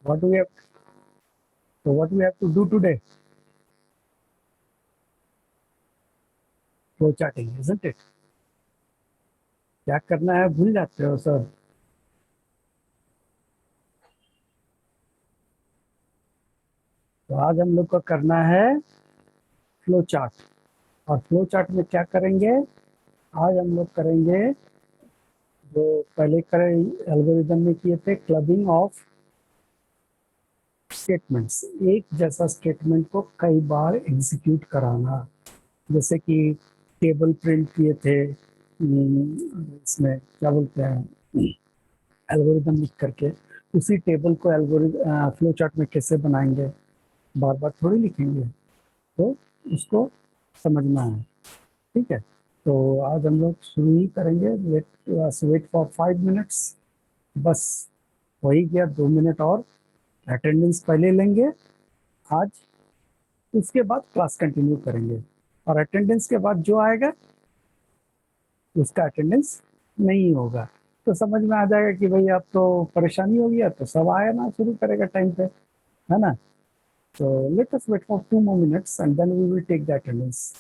What do we have? So what we have to do today? Flow charting, isn't it? क्या करना है भूल जाते हो सर। तो आज हम लोग को करना है फ्लो चार्ट। और फ्लो चार्ट में क्या करेंगे? आज हम लोग करेंगे जो पहले करें एल्गोरिदम में किए थे, क्लबिंग ऑफ स्टेटमेंट्स। एक जैसा स्टेटमेंट को कई बार एग्जीक्यूट कराना। जैसे कि टेबल प्रिंट किए थे, इसमें क्या बोलते हैं, एल्गोरिदम लिख करके उसी टेबल को एल्गोरिदम फ्लो चार्ट में कैसे बनाएंगे, बार बार थोड़ी लिखेंगे, तो उसको समझना है। ठीक है, तो आज हम लोग शुरू ही करेंगे। Wait for 5 minutes. बस हो ही गया, 2 मिनट और। अटेंडेंस पहले लेंगे आज, उसके बाद क्लास कंटिन्यू करेंगे। और अटेंडेंस के बाद जो आएगा उसका अटेंडेंस नहीं होगा। तो समझ में आ जाएगा कि भाई अब तो परेशानी हो गया, तो सब आया ना शुरू करेगा टाइम पे, है ना। तो let us wait for 2 more minutes and then we will take the attendance.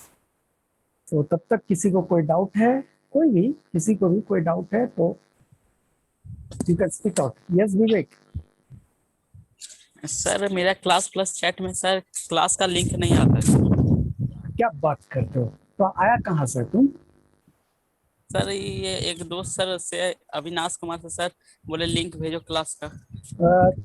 तो तब तक किसी को कोई डाउट है, कोई भी किसी को भी कोई डाउट है तो you can speak out. Yes Vivek. Sir मेरा क्लास प्लस चैट में सर क्लास का लिंक नहीं आता है। क्या बात करते हो? तो आया कहाँ से तुम? सर ये एक दोस्त सर से अविनाश कुमार से सर बोले लिंक भेजो क्लास का।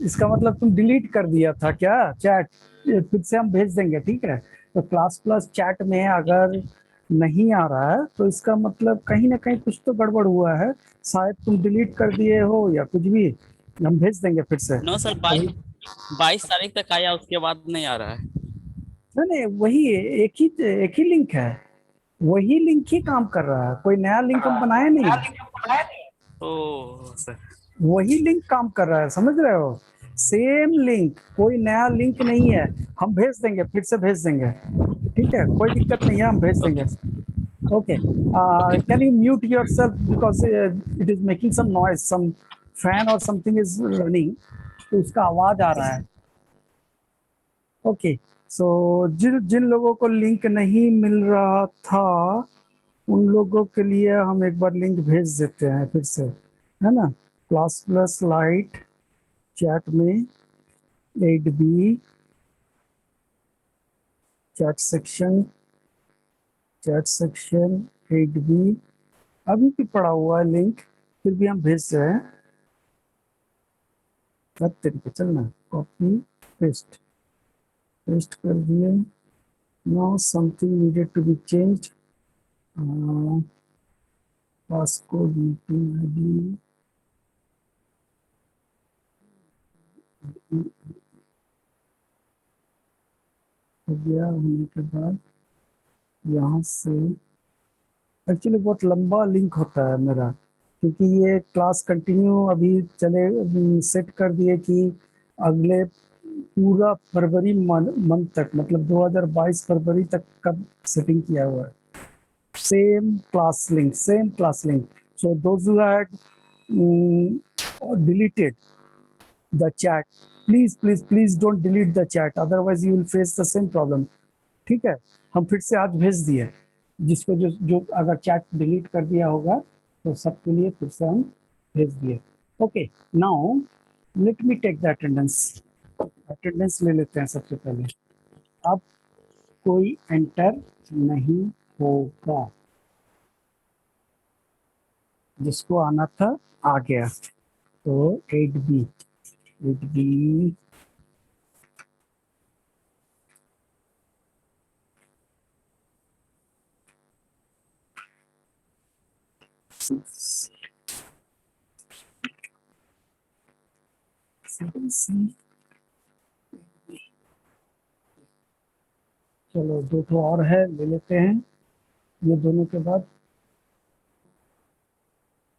इसका मतलब तुम डिलीट कर दिया था क्या चैट? फिर से हम भेज देंगे, ठीक है। तो क्लास प्लस चैट में अगर नहीं आ रहा है तो इसका मतलब कहीं ना कहीं कुछ तो गड़बड़ हुआ है। शायद तुम डिलीट कर दिए हो या कुछ भी। हम भेज देंगे फिर से। नो सर, अभी 22 तारीख तक आया, उसके बाद नहीं आ रहा है। नहीं नहीं, वही एक ही लिंक है। वही लिंक ही काम कर रहा है, कोई नया लिंक हम बनाए नहीं। ओ सर। वही लिंक काम कर रहा है, समझ रहे हो? सेम लिंक, कोई नया लिंक नहीं है। हम भेज देंगे, फिर से भेज देंगे, ठीक है, कोई दिक्कत नहीं है, हम भेज देंगे। Okay okay, okay. Can you mute yourself because it is making some noise, some fan और समथिंग इज रनिंग, तो उसका आवाज आ रहा है। ओके, सो जिन जिन लोगों को लिंक नहीं मिल रहा था उन लोगों के लिए हम एक बार लिंक भेज देते हैं फिर से, है ना। क्लास प्लस लाइट चैट में 8B चैट सेक्शन 8B अभी भी पड़ा हुआ है लिंक, फिर भी हम भेज रहे हैं। सब तरीके चलना, कॉपी पेस्ट, पेस्ट कर दिए। Now something needed to be changed, passcode meeting ID. हो गया, होने के बाद यहाँ से एक्चुअली बहुत लंबा लिंक होता है मेरा, क्योंकि ये क्लास कंटिन्यू अभी चले, सेट कर दिए कि अगले पूरा फरवरी मंथ तक, मतलब 2022 फरवरी तक का सेटिंग किया हुआ है। Same class link. So those who had deleted the chat, please don't delete the chat, otherwise you will face the same problem। ठीक है, हम फिर से आज भेज दिए। जिसको जो जो अगर चैट डिलीट कर दिया होगा तो सबके लिए फिर से हम भेज दिए। Okay, now let me take the attendance. Attendance ले लेते हैं सबसे पहले। अब कोई एंटर नहीं होगा, जिसको आना था आ गया। तो 8B 8B चलो दो तो और है, ले लेते हैं ये दोनों के बाद।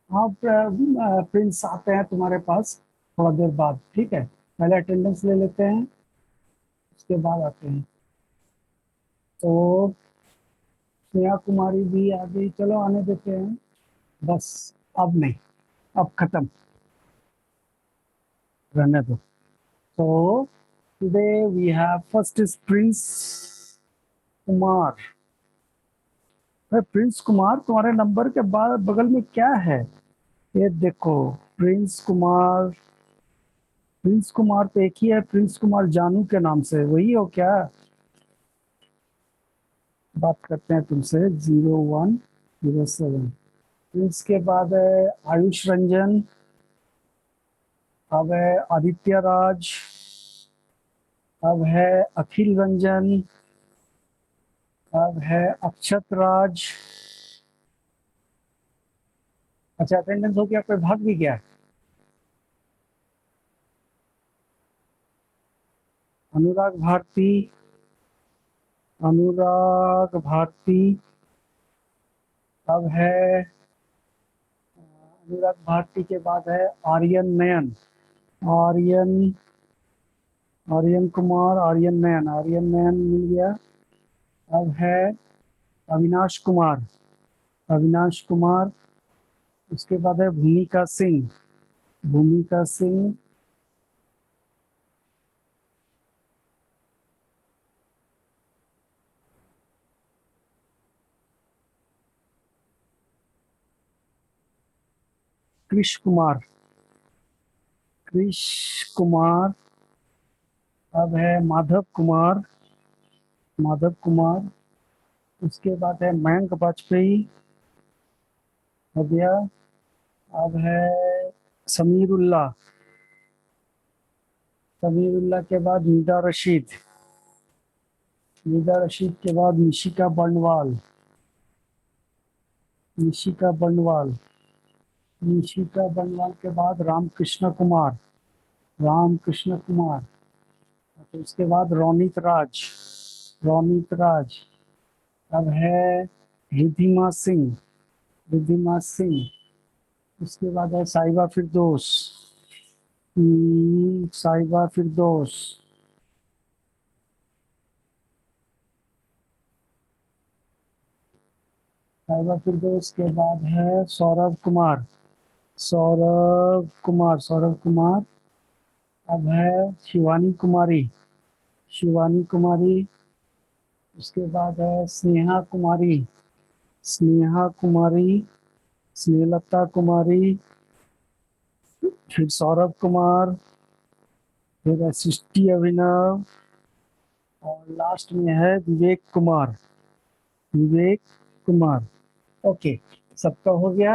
हाँ, प्रिंस आते हैं तुम्हारे पास थोड़ा देर बाद, ठीक है। पहले अटेंडेंस ले लेते हैं, उसके बाद आते हैं। तो स्नेहा कुमारी भी आ गई, चलो आने देते हैं। बस अब नहीं, अब खत्म, रहने दो। So today we have first is Prince Kumar. Prince Kumar, तुम्हारे नंबर के बाद बगल में क्या है? ये देखो, प्रिंस कुमार। प्रिंस कुमार तो एक ही है, प्रिंस कुमार जानू के नाम से, वही हो क्या? बात करते हैं तुमसे। 0107। प्रिंस के बाद है आयुष रंजन, अब है आदित्य राज, अब है अखिल रंजन, अब है अक्षत राज। अच्छा, अटेंडेंस हो गया, कोई भाग भी गया? अनुराग भारती, अनुराग भारती। अब है अनुराग भारती के बाद है आर्यन नयन, आर्यन, आर्यन कुमार, आर्यन नयन, आर्यन नयन मिल गया। अब है अविनाश कुमार, अविनाश कुमार। उसके बाद है भूमिका सिंह, भूमिका सिंह। कृष कुमार, कृष कुमार। अब है माधव कुमार, माधव कुमार। उसके बाद है मयंक वाजपेयी, हो गया। अब है समीरुल्लाह, समीरुल्लाह के बाद निदा रशीद, निदा रशीद के बाद निशिका बर्नवाल, निशिका बर्नवाल। निशिका बर्नवाल के बाद रामकृष्ण कुमार, रामकृष्ण कुमार। तो उसके बाद रोनित राज, रोनित राज। अब है रिधिमा सिंह, रिधिमा सिंह। उसके बाद है साहिबा फिरदौस, साहिबा फिरदौस। साहिबा फिरदौस के बाद है सौरभ कुमार, सौरभ कुमार, सौरभ कुमार। अब है शिवानी कुमारी, शिवानी कुमारी। उसके बाद है स्नेहा कुमारी, स्नेहा कुमारी, स्नेहलता कुमारी। फिर सौरभ कुमार, फिर है सृष्टि अभिनव, और लास्ट में है विवेक कुमार, विवेक कुमार। ओके, सबका हो गया।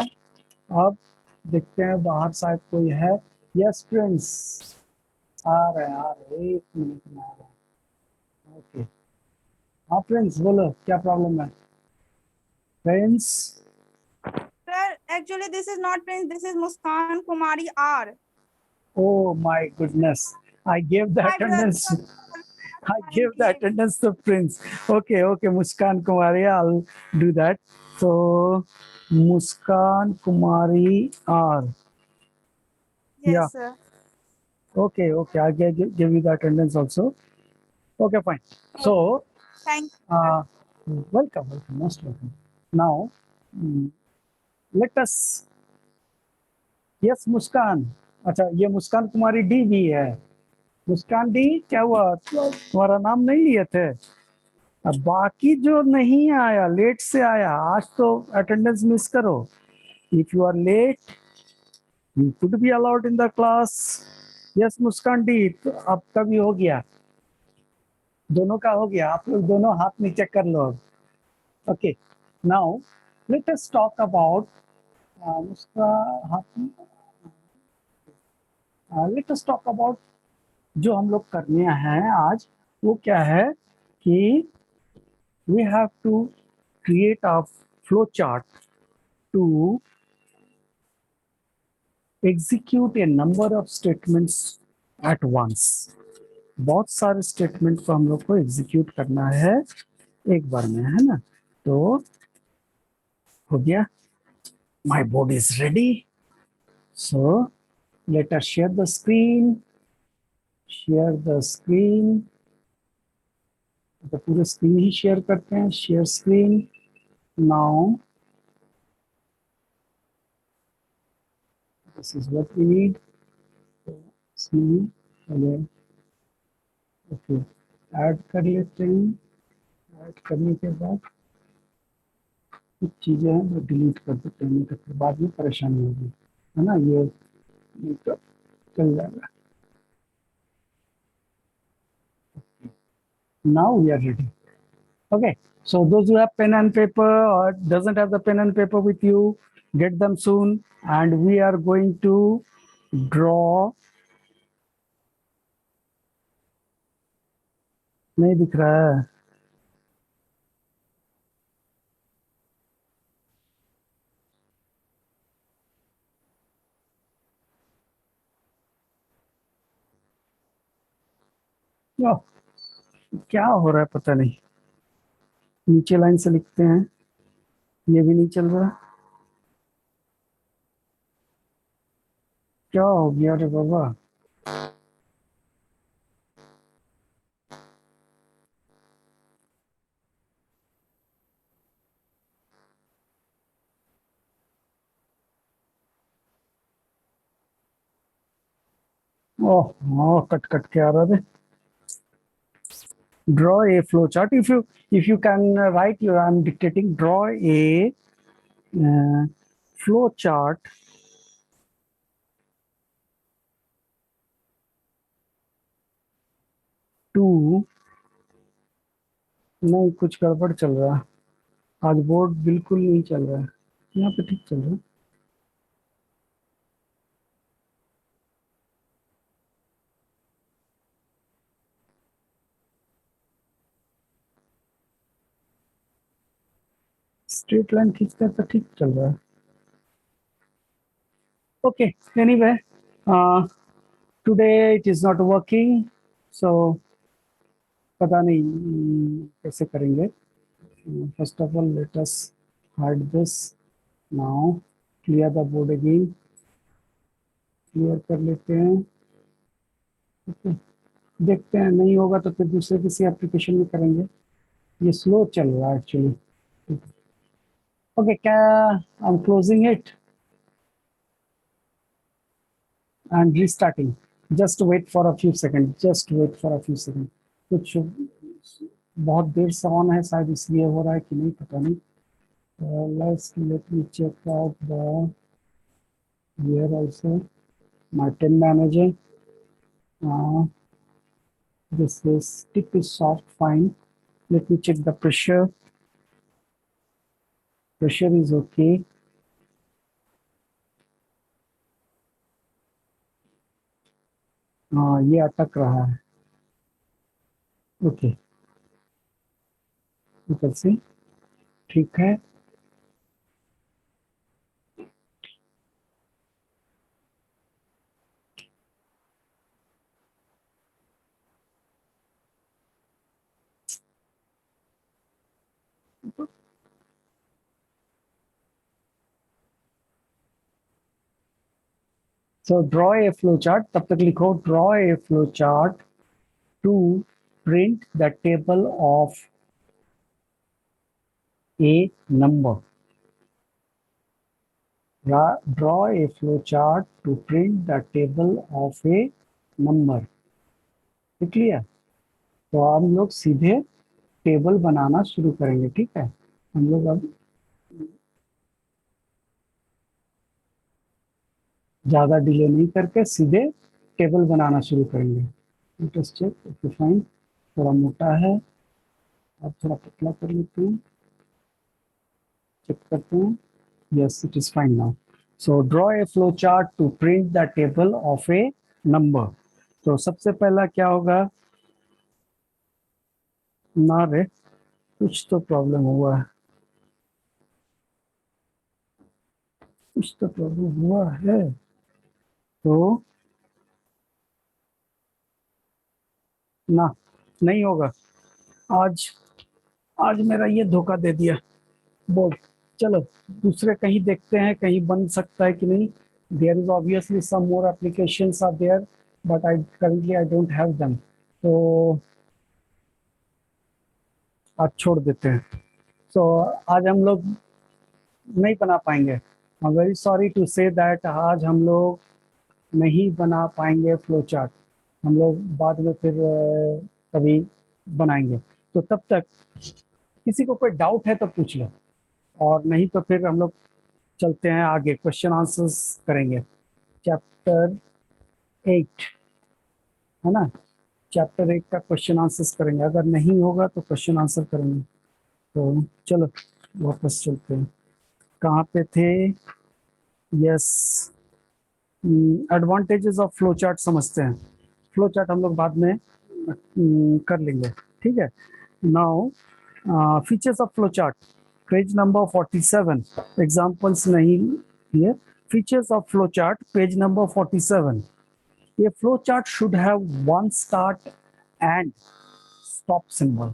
अब देखते हैं बाहर शायद कोई है। यस प्रिंस, आ रहे हैं, आ रहे, 1 मिनट में आ रहे हैं। ओके, हाँ प्रिंस बोलो, क्या प्रॉब्लम है? Prince, Sir, actually this is not Prince, this is Muskan Kumari R. oh my goodness, I gave the My brother. attendance. I gave the attendance to Prince. Okay, okay, Muskan Kumari, I'll do that. So, Muskan Kumari R. Yes, Yeah. sir. Okay, okay, I'll give you the attendance also. Okay, fine. So, Thank you. Sir. welcome, welcome, most welcome. Now, let us. Yes, Muskan. अच्छा, ये मुस्कान कुमारी D भी है। मुस्कान D, क्या हुआ? तुम्हारा नाम नहीं लिए थे? अब बाकी जो नहीं आया, लेट से आया, आज तो अटेंडेंस मिस करो। If you are late, you could be allowed in the class. Yes Muskan D, तो आपका भी हो गया, दोनों का हो गया। आप लोग दोनों हाथ नीचे कर लो। Okay, now let us talk about उसका हाथ। लेट अस टॉक अबाउट जो हम लोग करने हैं आज, वो क्या है कि we have to create a flow chart to execute a number of statements at once. बहुत सारे स्टेटमेंट को हम लोग को एग्जीक्यूट करना है एक बार में, है ना? तो हो गया, my board is ready, so let us share the screen, share the screen। तो पूरे स्क्रीन ही शेयर करते हैं, share screen now. This is what we need. See, okay. Okay, add कर लेते हैं। ऐड करने के बाद कुछ चीज़ें हैं वो डिलीट कर देते हैं, नहीं तो फिर बाद में परेशानी होगी, है ना। ये तो चल जाएगा। Now we are ready. Okay, so those who have pen and paper or doesn't have the pen and paper with you, get them soon. And we are going to draw. नहीं दिख रहा है। ओह, क्या हो रहा है पता नहीं। नीचे लाइन से लिखते हैं, ये भी नहीं चल रहा। क्या हो गया रे बाबा। ओह, कट कट के आ रहा है। Draw a flow chart. If you can write, you I'm dictating. Draw a flow chart to, नहीं कुछ गड़बड़ चल रहा है आज, बोर्ड बिल्कुल नहीं चल रहा है। यहाँ पे ठीक चल रहा है। स्ट्रेट लाइन खींचते हैं तो ठीक चल रहा है। Okay, anyway today it is not working, so पता नहीं कैसे करेंगे। First of all let us hide this now, clear the board again, clear कर लेते हैं। ओके, देखते हैं, नहीं होगा तो फिर दूसरे किसी एप्लीकेशन में करेंगे। ये स्लो चल रहा है एक्चुअली। ओके, क्या I am closing it and restarting. Just wait for a few seconds. Just wait for a few seconds. कुछ बहुत देर से ऑन है, शायद इसलिए हो रहा है कि नहीं पता नहीं। Let me check out the here also my pen manager. This is tip is soft fine. Let me check the pressure. Pressure is okay. ये अटक रहा है। ओके, ऊपर से ठीक है। So draw a flow chart. तब तक लिखो draw a flow chart to print the table of a number. Draw a flow chart to print the table of a number. Clear? तो हम लोग सीधे टेबल बनाना शुरू करेंगे, ठीक है। हम लोग अब ज़्यादा डिले नहीं करके सीधे टेबल बनाना शुरू करेंगे। Let us check, okay fine, थोड़ा मोटा है, अब थोड़ा पतला कर लेते हैं, चेक करते हैं। Yes, it is fine now. So draw a flow chart to print the table of a number. तो सबसे पहला क्या होगा, ना रे कुछ तो प्रॉब्लम हुआ है, कुछ तो प्रॉब्लम हुआ है। तो ना, नहीं होगा आज। आज मेरा ये धोखा दे दिया बोर्ड। चलो दूसरे कहीं देखते हैं, कहीं बन सकता है कि नहीं। There is obviously some more applications are there, but I currently I don't have them. तो आज छोड़ देते हैं। तो आज हम लोग नहीं बना पाएंगे। I am very sorry to say that आज हम लोग नहीं बना पाएंगे फ्लो चार्ट। हम लोग बाद में फिर कभी बनाएंगे। तो तब तक किसी को कोई डाउट है तो पूछ लो, और नहीं तो फिर हम लोग चलते हैं आगे, क्वेश्चन आंसर्स करेंगे। चैप्टर 8 है ना, चैप्टर 8 का क्वेश्चन आंसर्स करेंगे। अगर नहीं होगा तो क्वेश्चन आंसर करेंगे। तो चलो वापस चलते हैं, कहाँ पे थे? Yes, advantages of flow chart समझते हैं। फ्लो चार्ट हम लोग बाद में कर लेंगे, ठीक है। Now features of flow chart, page number 47, examples नहीं ये। Features of flow chart, page number 47। ये flow chart should have one start and stop symbol.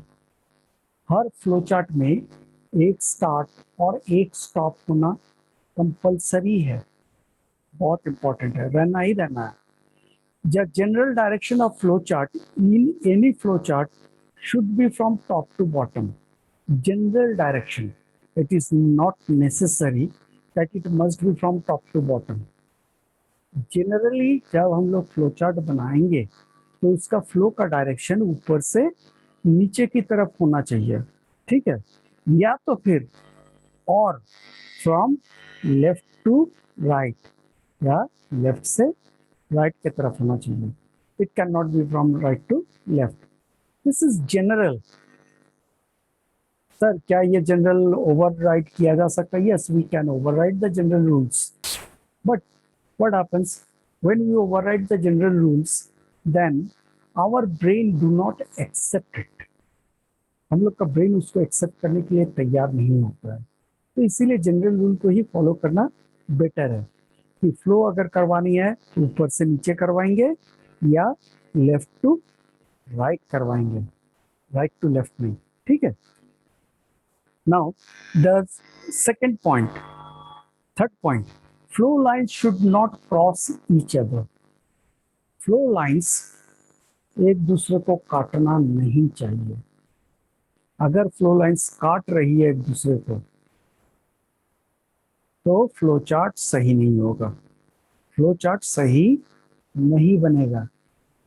Her flow chart में एक स्टार्ट और एक स्टॉप होना कंपलसरी है, बहुत इंपॉर्टेंट है, रहना ही रहना है। The general direction of flow chart in any flow chart should be from top to bottom. General direction. It is not necessary that it must be from top to bottom. Generally, जब हम लोग flow chart बनाएंगे तो उसका flow का direction ऊपर से नीचे की तरफ होना चाहिए, ठीक है, या तो फिर और फ्रॉम लेफ्ट टू राइट, या लेफ्ट से राइट की तरफ होना चाहिए। It can not be from right to left. This is general. Sir क्या ये जनरल ओवरराइड किया जा सकता है? Yes, we can override the general rules, but what happens when we override the general rules, then our brain do not accept it. हम लोग का brain उसको एक्सेप्ट करने के लिए तैयार नहीं होता है। तो इसीलिए जनरल रूल को ही फॉलो करना बेटर है कि फ्लो अगर करवानी है तो ऊपर से नीचे करवाएंगे या लेफ्ट टू राइट करवाएंगे, राइट टू लेफ्ट नहीं, ठीक है। Now the second point, third point, flow lines should not cross each other. Flow lines एक दूसरे को काटना नहीं चाहिए। अगर फ्लो लाइन्स काट रही है एक दूसरे को तो फ्लो चार्ट सही नहीं होगा, फ्लो चार्ट सही नहीं बनेगा,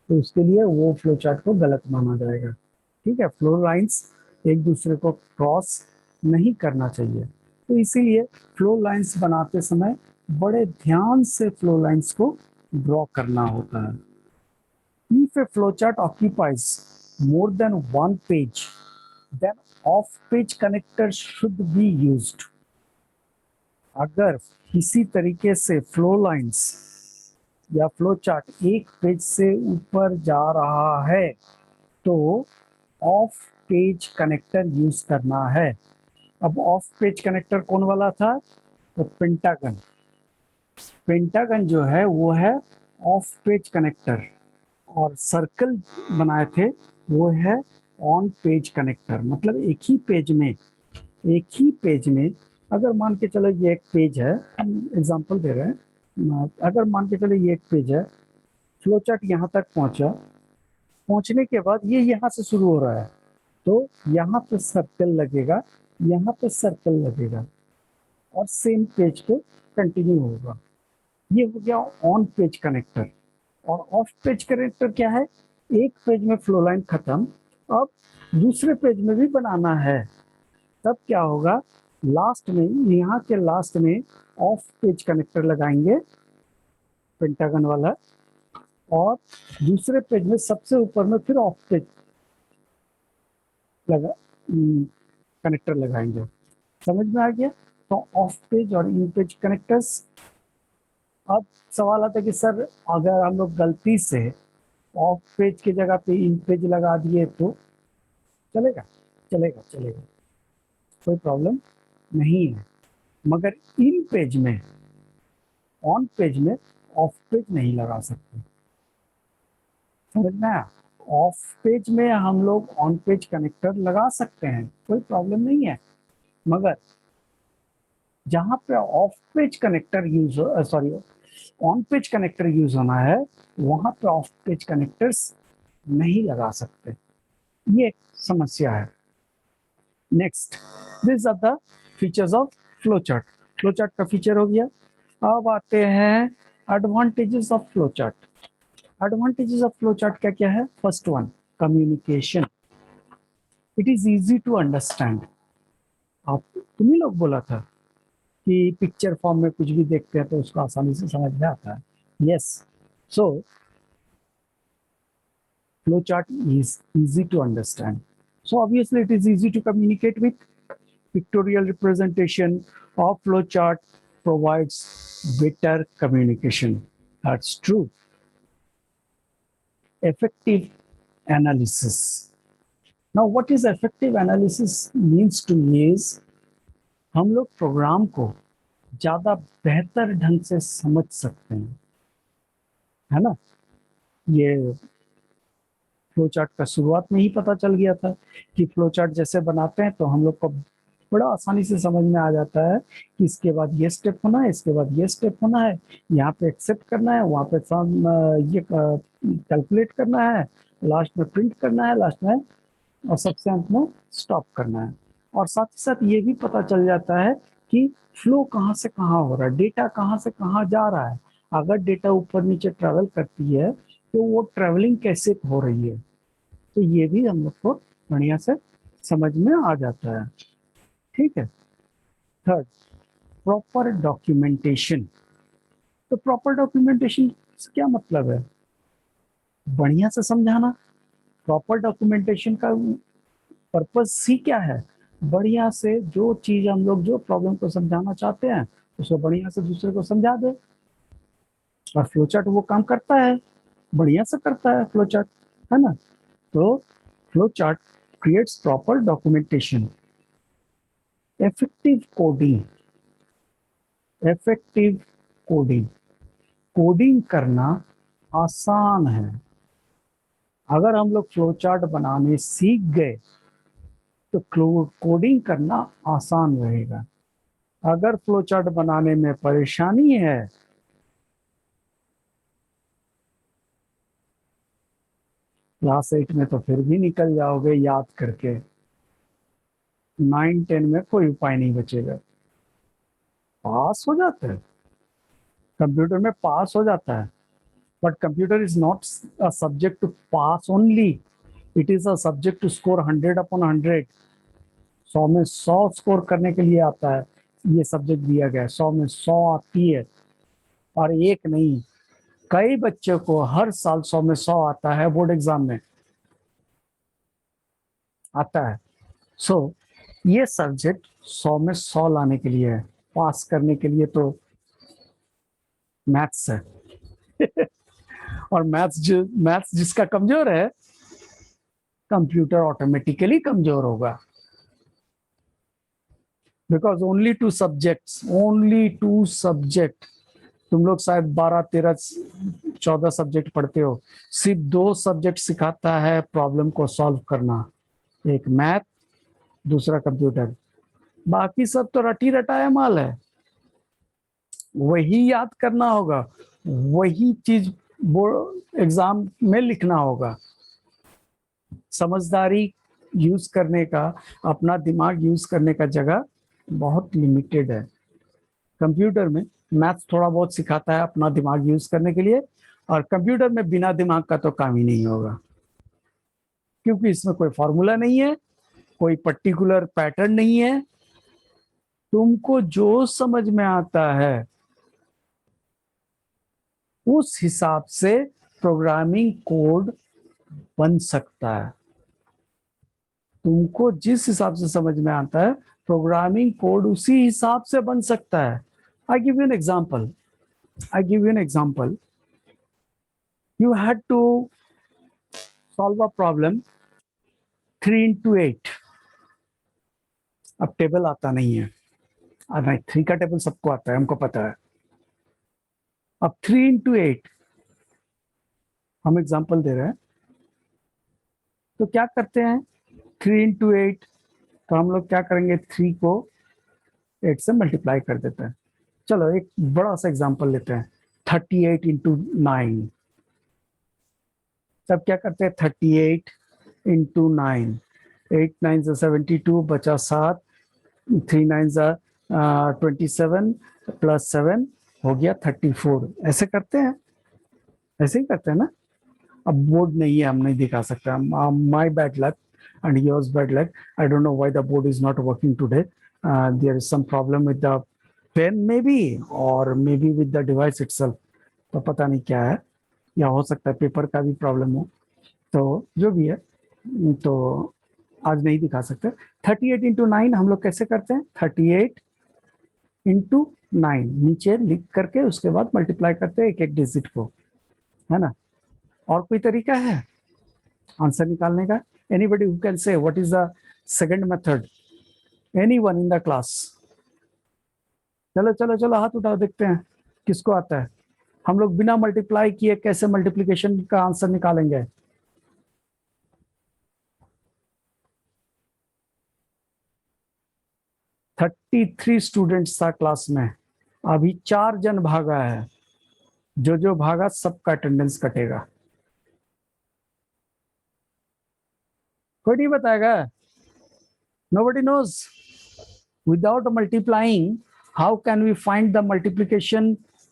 तो उसके लिए वो फ्लो चार्ट को गलत माना जाएगा, ठीक है। फ्लो लाइन्स एक दूसरे को क्रॉस नहीं करना चाहिए, तो इसीलिए फ्लो लाइन्स बनाते समय बड़े ध्यान से फ्लो लाइन्स को ड्रॉ करना होता है। If a flowchart occupies more than one page, then off-page connectors should be used. अगर किसी तरीके से फ्लो लाइन्स या फ्लो चार्ट एक पेज से ऊपर जा रहा है तो ऑफ पेज कनेक्टर यूज करना है। अब ऑफ पेज कनेक्टर कौन वाला था? तो पेंटागन। पेंटागन जो है वो है ऑफ पेज कनेक्टर, और सर्कल बनाए थे वो है ऑन पेज कनेक्टर। मतलब एक ही पेज में अगर मान के चलो ये एक पेज है, हम एग्जांपल दे रहे हैं, अगर मान के चलो ये एक पेज है, फ्लो चार्ट यहाँ तक पहुंचा, पहुंचने के बाद ये यहाँ से शुरू हो रहा है तो यहाँ पे सर्कल लगेगा, यहाँ पे सर्कल लगेगा और सेम पेज पे कंटिन्यू होगा। ये हो गया ऑन पेज कनेक्टर। और ऑफ पेज कनेक्टर क्या है? एक पेज में फ्लो लाइन खत्म, अब दूसरे पेज में भी बनाना है, तब क्या होगा? लास्ट में, यहाँ के लास्ट में ऑफ पेज कनेक्टर लगाएंगे पेंटागन वाला, और दूसरे पेज में सबसे ऊपर में फिर ऑफ पेज कनेक्टर लगाएंगे। समझ में आ गया? तो ऑफ पेज और इन पेज कनेक्टर्स। अब सवाल आता है कि सर अगर हम लोग गलती से ऑफ पेज की जगह पे इन पेज लगा दिए तो चलेगा? चलेगा, चलेगा, कोई प्रॉब्लम नहीं है। मगर इन पेज में, ऑन पेज में ऑफ पेज नहीं लगा सकते। समझ में आया? ऑफ पेज में हम लोग ऑन पेज कनेक्टर लगा सकते हैं, कोई प्रॉब्लम नहीं है, मगर जहां पे ऑफ पेज कनेक्टर यूज हो, sorry on page connector use होना है, वहां पे ऑफ पेज कनेक्टर्स नहीं लगा सकते। ये एक समस्या है। Next, this are the features of flow chart. Flow chart का फीचर हो गया। अब आते हैं advantages of flow chart. Advantages of flow chart क्या क्या है? First one, communication. It is easy to understand. आप तुम्ही लोग बोला था कि पिक्चर फॉर्म में कुछ भी देखते हैं तो उसको आसानी से समझ में आता है. Yes. So flowchart is easy to understand. So obviously it is easy to communicate with. Pictorial representation of flowchart provides better communication. That's true. Effective analysis. Now what is effective analysis means to me is हम लोग programme को ज्यादा बेहतर ढंग से समझ सकते हैं, है ना. ये फ्लो चार्ट का शुरुआत में ही पता चल गया था कि फ्लो चार्ट जैसे बनाते हैं तो हम लोग को बड़ा आसानी से समझ में आ जाता है कि इसके बाद ये स्टेप होना है, इसके बाद ये स्टेप होना है, यहाँ पे एक्सेप्ट करना है, वहाँ पे ये कैलकुलेट करना है, लास्ट में प्रिंट करना है, लास्ट में और सबसे अंत में स्टॉप करना है. और साथ ही साथ ये भी पता चल जाता है कि फ्लो कहाँ से कहाँ हो रहा है, डेटा कहाँ से कहाँ जा रहा है. अगर डेटा ऊपर नीचे ट्रेवल करती है तो वो ट्रेवलिंग कैसे हो रही है, तो ये भी हम लोग को बढ़िया से समझ में आ जाता है. ठीक है. Third, proper documentation. तो प्रॉपर डॉक्यूमेंटेशन से क्या मतलब है? बढ़िया से समझाना. प्रॉपर डॉक्यूमेंटेशन का पर्पस ही क्या है? बढ़िया से जो चीज हम लोग जो प्रॉब्लम को समझाना चाहते हैं उसको बढ़िया से दूसरे को समझा दे. और फ्लोचार्ट वो काम करता है, बढ़िया से करता है फ्लोचार्ट, है ना. तो flowchart creates proper documentation. Effective coding. Effective coding. Coding करना आसान है. अगर हम लोग फ्लोचार्ट बनाने सीख गए तो कोडिंग करना आसान रहेगा. अगर फ्लोचार्ट बनाने में परेशानी है क्लास 8 में तो फिर भी निकल जाओगे याद करके. 9-10 में कोई उपाय नहीं बचेगा. पास हो जाता है, कंप्यूटर में पास हो जाता है, but computer is not a subject to pass only. It is a subject to score 100/100. 100 में 100 स्कोर करने के लिए आता है. ये सब्जेक्ट दिया गया है, 100 में 100 आती है. और एक नहीं, कई बच्चों को हर साल 100 में 100 आता है बोर्ड एग्जाम में आता है. सो ये सब्जेक्ट 100 में 100 लाने के लिए है. पास करने के लिए तो मैथ्स है. और मैथ्स जिसका कमजोर है, कंप्यूटर ऑटोमेटिकली कमजोर होगा. Because only two subject. तुम लोग शायद 12, 13, 14 सब्जेक्ट पढ़ते हो. सिर्फ 2 सब्जेक्ट सिखाता है प्रॉब्लम को सॉल्व करना. एक मैथ, दूसरा कंप्यूटर. बाकी सब तो रटी रटाया माल है. वही याद करना होगा, वही चीज बोर्ड एग्जाम में लिखना होगा. समझदारी यूज करने का, अपना दिमाग यूज करने का जगह बहुत लिमिटेड है. कंप्यूटर में मैथ्स थोड़ा बहुत सिखाता है अपना दिमाग यूज करने के लिए, और कंप्यूटर में बिना दिमाग का तो काम ही नहीं होगा, क्योंकि इसमें कोई फॉर्मूला नहीं है, कोई पर्टिकुलर पैटर्न नहीं है. तुमको जो समझ में आता है उस हिसाब से प्रोग्रामिंग कोड बन सकता है. तुमको जिस हिसाब से समझ में आता है प्रोग्रामिंग कोड उसी हिसाब से बन सकता है. I give you an example. You had to solve a problem 3 into 8. अब टेबल आता नहीं है. नहीं, 3 का टेबल सबको आता है, हमको पता है. अब 3 into 8 हम एग्जाम्पल दे रहे हैं. तो क्या करते हैं? 3 into 8, तो हम लोग क्या करेंगे? 3 को 8 से मल्टीप्लाई कर देते हैं. चलो एक बड़ा सा एग्जांपल लेते हैं. 38 into 9. तब क्या करते हैं? 38 into 9. 8 9 से 72, बचा 7. 3 9 से 27 प्लस 7 हो गया 34. ऐसे करते हैं, ऐसे ही करते हैं ना. अब बोर्ड नहीं है, हम नहीं दिखा सकते। My bad luck and yours bad luck. I don't know why the board is not working today. There is some problem with the pen maybe, or maybe with the device itself. तो पता नहीं क्या है, या हो सकता है paper का भी प्रॉब्लम हो। तो जो भी है, तो आज नहीं दिखा सकते। 38 इंटू 9 हम लोग कैसे करते हैं? 38 इंटू 9 नीचे लिख करके उसके बाद मल्टीप्लाई करते हैं एक एक डिजिट को, है ना। और कोई तरीका है आंसर निकालने का? Anybody who can say what is the second method? Anyone in the class? चलो चलो चलो हाथ उठाओ, देखते हैं किसको आता है। हम लोग बिना मल्टीप्लाई किए कैसे मल्टीप्लिकेशन का आंसर निकालेंगे? थर्टी 33 स्टूडेंट्स था क्लास में, अभी 4 जन भागा है। जो भागा सबका अटेंडेंस कटेगा। कोई नहीं बताएगा? Nobody knows. Without multiplying, how can we find the multiplication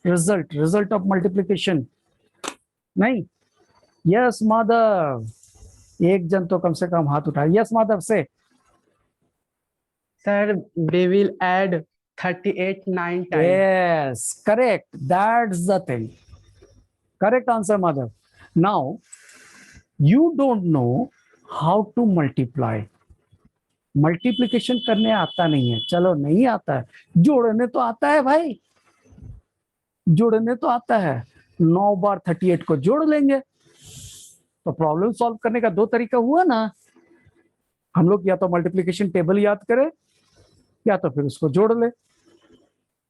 result of multiplication? नहीं? Yes, माधव। एक जन तो कम से कम हाथ उठाए। Yes, माधव से। Sir, we will add 38 9 times. Yes, correct. That's the thing. Correct answer, Madhav. Now, you don't know how to multiply. Multiplication करने आता नहीं है, चलो नहीं आता है, जोड़ने तो आता है भाई, जोड़ने तो आता है। 9 बार 38 को जोड़ लेंगे तो प्रॉब्लम सॉल्व करने का 2 तरीका हुआ ना। हम लोग या तो मल्टीप्लिकेशन टेबल याद करें या तो फिर उसको जोड़ ले।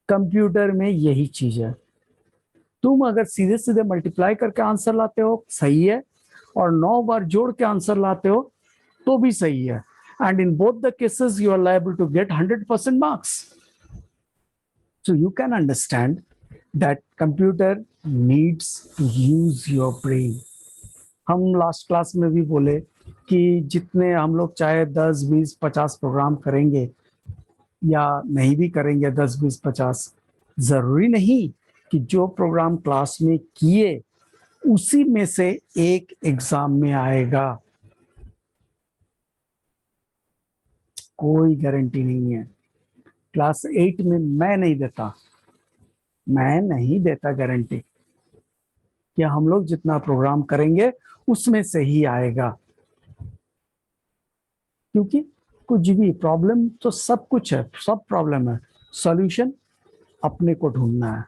कंप्यूटर में यही चीज है। तुम अगर सीधे सीधे मल्टीप्लाई करके आंसर लाते हो सही है, और 9 बार जोड़ के आंसर लाते हो तो भी सही है। And in both the cases, you are liable to get 100% marks. So you can understand that computer needs to use your brain. हम लास्ट क्लास में भी बोले कि जितने हम लोग चाहे 10, 20, 50 प्रोग्राम करेंगे या नहीं भी करेंगे 10, 20, 50, जरूरी नहीं कि जो प्रोग्राम क्लास में किए उसी में से एक एग्जाम में आएगा। कोई गारंटी नहीं है। क्लास 8 में मैं नहीं देता गारंटी कि हम लोग जितना प्रोग्राम करेंगे उसमें से ही आएगा, क्योंकि कुछ भी प्रॉब्लम तो सब कुछ है, सब प्रॉब्लम है। सॉल्यूशन अपने को ढूंढना है।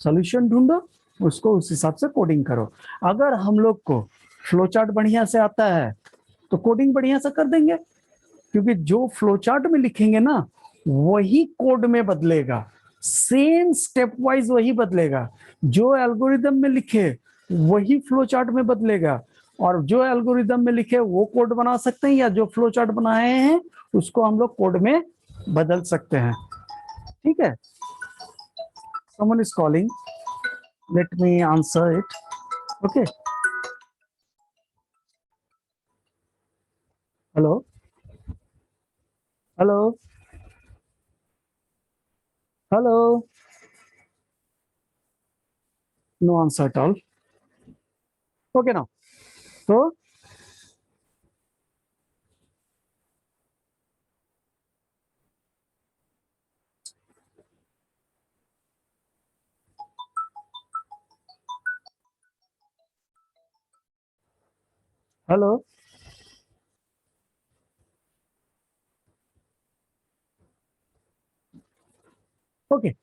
सॉल्यूशन ढूंढो, उसको उस हिसाब से कोडिंग करो। अगर हम लोग को फ्लो चार्ट बढ़िया से आता है तो कोडिंग बढ़िया से कर देंगे, क्योंकि जो फ्लो चार्ट में लिखेंगे ना वही कोड में बदलेगा, सेम स्टेप वाइज वही बदलेगा। जो एल्गोरिदम में लिखे वही फ्लो चार्ट में बदलेगा, और जो एल्गोरिदम में लिखे वो कोड बना सकते हैं, या जो फ्लो चार्ट बनाए हैं उसको हम लोग कोड में बदल सकते हैं। ठीक है? someone is calling, let me answer it. Okay, hello, hello, hello. No answer at all. Okay, now so hello. Okay,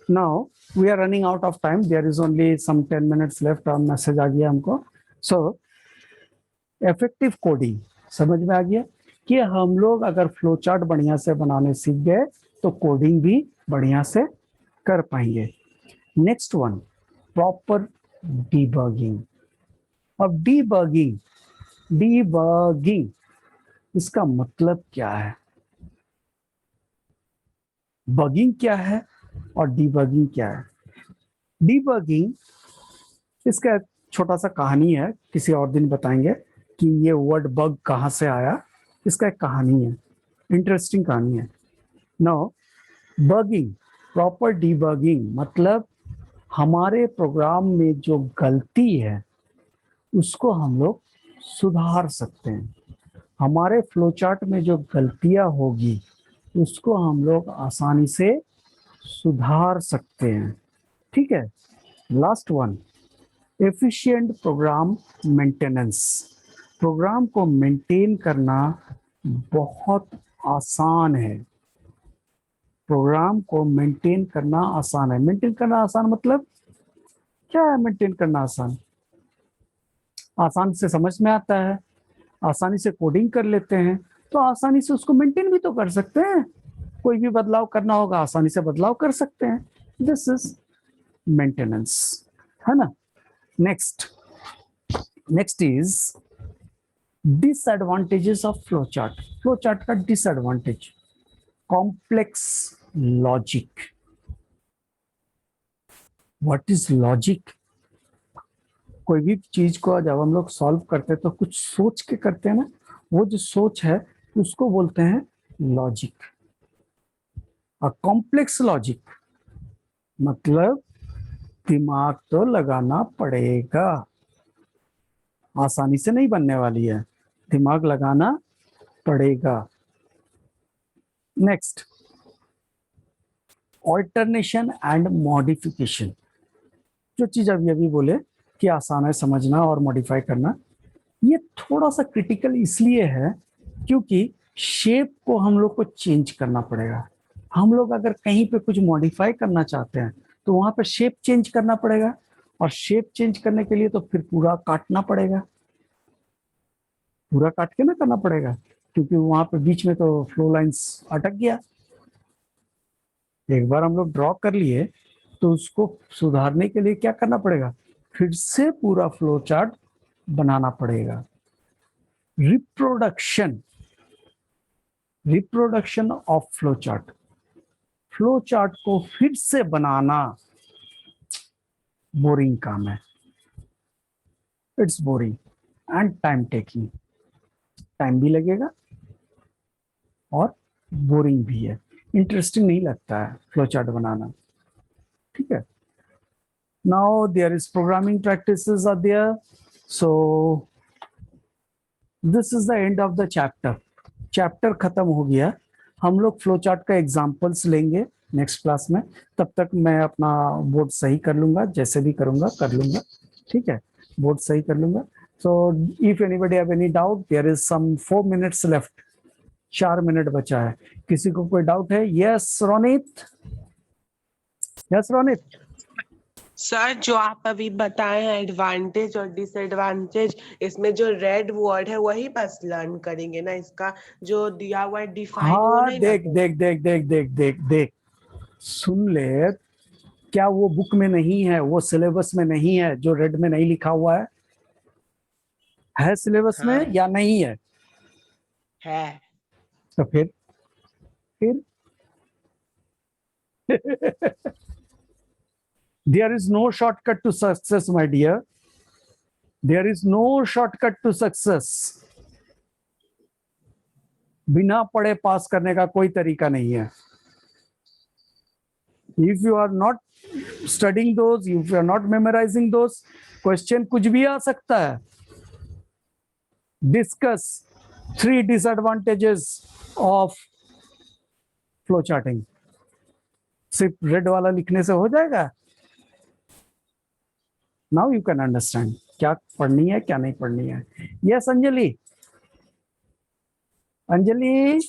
now we are running out of time. There is only some 10 minutes left. और message आ गया हमको। So effective coding समझ में आ गया कि हम लोग अगर फ्लो चार्ट बढ़िया से बनाने सीख गए तो कोडिंग भी बढ़िया से कर पाएंगे। Next one, proper debugging. अब डीबगिंग इसका मतलब क्या है, बगिंग क्या है और डीबगिंग क्या है? डीबगिंग इसका छोटा सा कहानी है, किसी और दिन बताएंगे कि ये वर्ड बग कहाँ से आया। इसका एक कहानी है, इंटरेस्टिंग कहानी है। नाउ बगिंग, प्रॉपर डीबगिंग मतलब हमारे प्रोग्राम में जो गलती है उसको हम लोग सुधार सकते हैं। हमारे फ्लो चार्ट में जो गलतियां होगी उसको हम लोग आसानी से सुधार सकते हैं। ठीक है, last one, efficient program maintenance. Program को मेंटेन करना बहुत आसान है। प्रोग्राम को मेंटेन करना आसान है। मेंटेन करना आसान मतलब क्या है? मेंटेन करना आसान, आसान से समझ में आता है, आसानी से कोडिंग कर लेते हैं, तो आसानी से उसको मेंटेन भी तो कर सकते हैं। कोई भी बदलाव करना होगा आसानी से बदलाव कर सकते हैं। दिस इज मेंटेनेंस, है ना। Next is disadvantages of flow chart. Flow chart का disadvantage, complex logic. What is logic? कोई भी चीज को जब हम लोग सॉल्व करते हैं तो कुछ सोच के करते हैं ना, वो जो सोच है उसको बोलते हैं लॉजिक। और कॉम्प्लेक्स लॉजिक मतलब दिमाग तो लगाना पड़ेगा, आसानी से नहीं बनने वाली है, दिमाग लगाना पड़ेगा। Next, alternation and modification. जो चीज अभी अभी बोले कि आसान है समझना और मॉडिफाई करना, ये थोड़ा सा क्रिटिकल इसलिए है क्योंकि शेप को हम लोग को चेंज करना पड़ेगा। हम लोग अगर कहीं पे कुछ मॉडिफाई करना चाहते हैं तो वहां पे शेप चेंज करना पड़ेगा, और शेप चेंज करने के लिए तो फिर पूरा काटना पड़ेगा, पूरा काट के ना करना पड़ेगा, क्योंकि वहां पे बीच में तो फ्लो लाइंस अटक गया। एक बार हम लोग ड्रॉ कर लिए तो उसको सुधारने के लिए क्या करना पड़ेगा? फिर से पूरा फ्लो चार्ट बनाना पड़ेगा। Reproduction of flow chart. Flow chart को फिर से बनाना बोरिंग काम है। It's boring and time taking, time भी लगेगा और बोरिंग भी है, इंटरेस्टिंग नहीं लगता है फ्लो चार्ट बनाना। ठीक है, now there is programming practices are there, so this is the end of the chapter. Chapter खत्म हो गया। हम लोग फ्लो चार्ट का एग्जांपल्स लेंगे नेक्स्ट क्लास में। तब तक मैं अपना बोर्ड सही कर लूंगा, जैसे भी करूंगा कर लूंगा। ठीक है, बोर्ड सही कर लूंगा। So if anybody have any doubt, there is some 4 minutes left. 4 minute बचा है। किसी को कोई डाउट है? Yes Ronit, yes Ronit. Sir, जो आप अभी बताए हैं एडवांटेज और डिसएडवांटेज, इसमें जो रेड वर्ड है वही बस लर्न करेंगे ना? इसका जो दिया हुआ है डिफाइन वो हाँ, नहीं देख ना? देख देख देख देख देख देख, सुन ले। क्या वो बुक में नहीं है, वो सिलेबस में नहीं है, जो रेड में नहीं लिखा हुआ है सिलेबस हाँ, में या नहीं है? है। तो फिर there is no shortcut to success, my dear. There is no shortcut to success. बिना पढ़े पास करने का कोई तरीका नहीं है। If you are not studying those, if you are not memorizing those, question कुछ भी आ सकता है। Discuss 3 disadvantages of flow charting. सिर्फ रेड वाला लिखने से हो जाएगा? Now you can understand क्या पढ़नी है क्या नहीं पढ़नी है। Yes, Anjali. Anjali,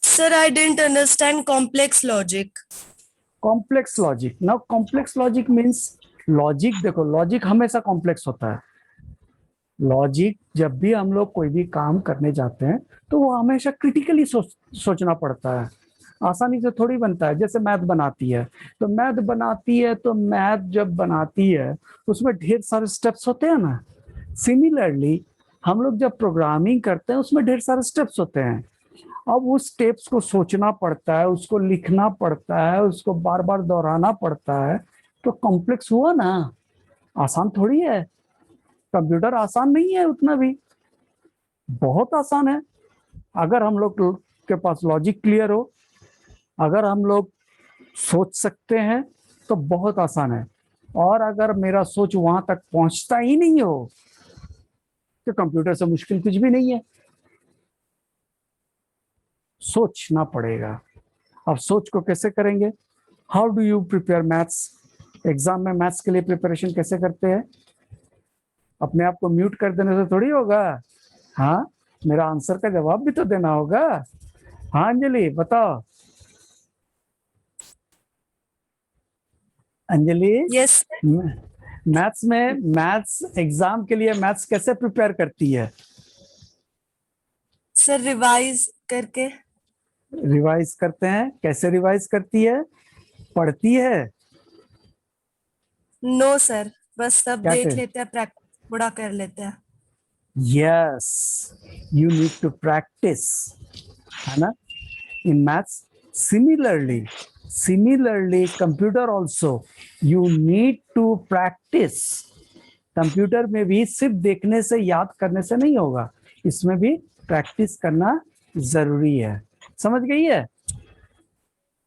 Sir, I didn't understand complex logic. Complex logic. Now complex logic means, logic देखो, लॉजिक हमेशा कॉम्प्लेक्स होता है। लॉजिक जब भी हम लोग कोई भी काम करने जाते हैं तो वो हमेशा क्रिटिकली सोचना पड़ता है, आसानी से थोड़ी बनता है। जैसे मैथ बनाती है तो मैथ जब बनाती है उसमें ढेर सारे स्टेप्स होते हैं ना। सिमिलरली हम लोग जब प्रोग्रामिंग करते हैं उसमें ढेर सारे स्टेप्स होते हैं। अब उस स्टेप्स को सोचना पड़ता है, उसको लिखना पड़ता है, उसको बार बार दोहराना पड़ता है, तो कॉम्प्लेक्स हुआ ना, आसान थोड़ी है। कंप्यूटर आसान नहीं है उतना भी, बहुत आसान है। अगर हम लोग के पास लॉजिक क्लियर हो, अगर हम लोग सोच सकते हैं तो बहुत आसान है। और अगर मेरा सोच वहां तक पहुंचता ही नहीं हो तो कंप्यूटर से मुश्किल कुछ भी नहीं है। सोचना पड़ेगा। अब सोच को कैसे करेंगे? How do you prepare maths? Exam में मैथ्स के लिए प्रिपरेशन कैसे करते हैं? अपने आप को म्यूट कर देने से थोड़ी होगा। हाँ, मेरा आंसर का जवाब भी तो देना होगा। हाँ अंजलि बताओ। अंजलि, Yes, मैथ्स एग्जाम के लिए मैथ्स कैसे प्रिपेयर करती है? sir, revise करके। रिवाइज करते हैं। कैसे रिवाइज करती है? पढ़ती है? No, sir, बस सब क्या देख कर? लेते हैं, प्रैक्टिस थोड़ा कर लेते हैं। Yes, you need to practice, है ना, in maths. Similarly computer also you need to practice. Computer में भी सिर्फ देखने से याद करने से नहीं होगा, इसमें भी प्रैक्टिस करना जरूरी है। समझ गई है?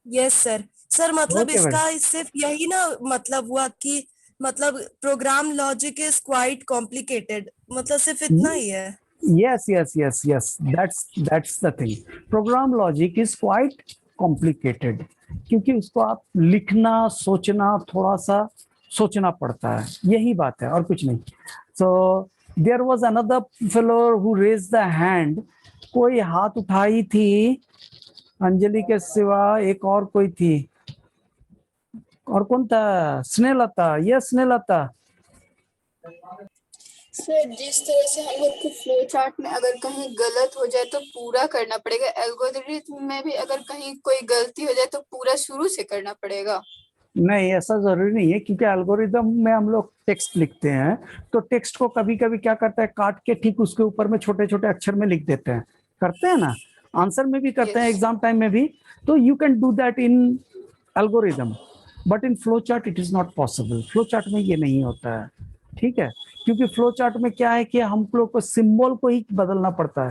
Yes sir. सर मतलब Okay, इसका सिर्फ यही ना मतलब हुआ कि मतलब program logic is quite complicated, मतलब सिर्फ इतना ही है। yes, that's the thing. Program logic is quite complicated क्योंकि उसको आप लिखना, सोचना, थोड़ा सा सोचना पड़ता है, यही बात है और कुछ नहीं। So there was another fellow who raised the hand. कोई हाथ उठाई थी अंजलि के सिवा, एक और कोई थी, और कौन था? स्नेहलता। यस स्नेहलता। सर जिस तरह से हम लोग को फ्लो चार्ट में अगर कहीं गलत हो जाए तो पूरा करना पड़ेगा, एल्गोरिथम में भी अगर कहीं कोई गलती हो जाए तो पूरा शुरू से करना पड़ेगा। नहीं, ऐसा जरूरी नहीं है, क्योंकि एल्गोरिदम में हम लोग टेक्स्ट लिखते हैं तो टेक्स्ट को कभी कभी क्या करता है, काट के ठीक उसके ऊपर में छोटे छोटे अक्षर में लिख देते हैं, करते हैं ना, आंसर में भी करते हैं, Yes. एग्जाम टाइम में भी। तो you can do that in algorithm, but in flow chart it is not possible. Flow chart में ये नहीं होता है, ठीक है? क्योंकि फ्लो चार्ट में क्या है कि हम लोग को सिंबल को ही बदलना पड़ता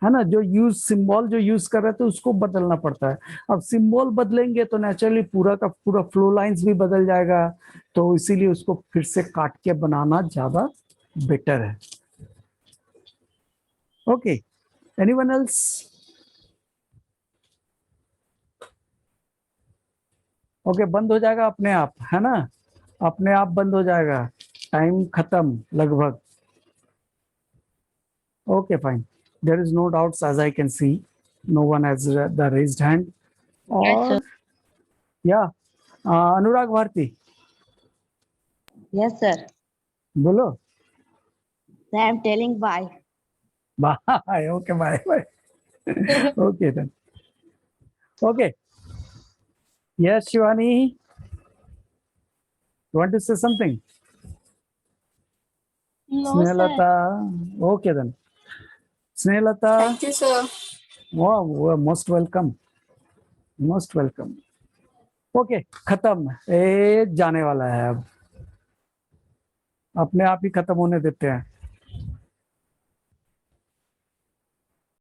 है ना, जो सिंबल जो यूज कर रहे थे उसको बदलना पड़ता है। अब सिंबल बदलेंगे तो नेचुरली पूरा का पूरा फ्लो लाइंस भी बदल जाएगा, तो इसीलिए उसको फिर से काट के बनाना ज्यादा बेटर है। Okay, anyone else? ओके, बंद हो जाएगा अपने आप, है ना, अपने आप बंद हो जाएगा, टाइम खत्म लगभग। Okay fine, there is no doubts as I can see, no one has the raised hand. और या अनुराग भारती, Yes, sir. बोलो। So I'm telling why. Bye, okay bye bye, okay then, okay. Yes Shivani, you want to say something? No, Snehalata, okay then. Snehalata, Thank you, sir. wow, most welcome, most welcome. Okay, खत्म, ए जाने वाला है अब, अपने आप ही खत्म होने देते हैं।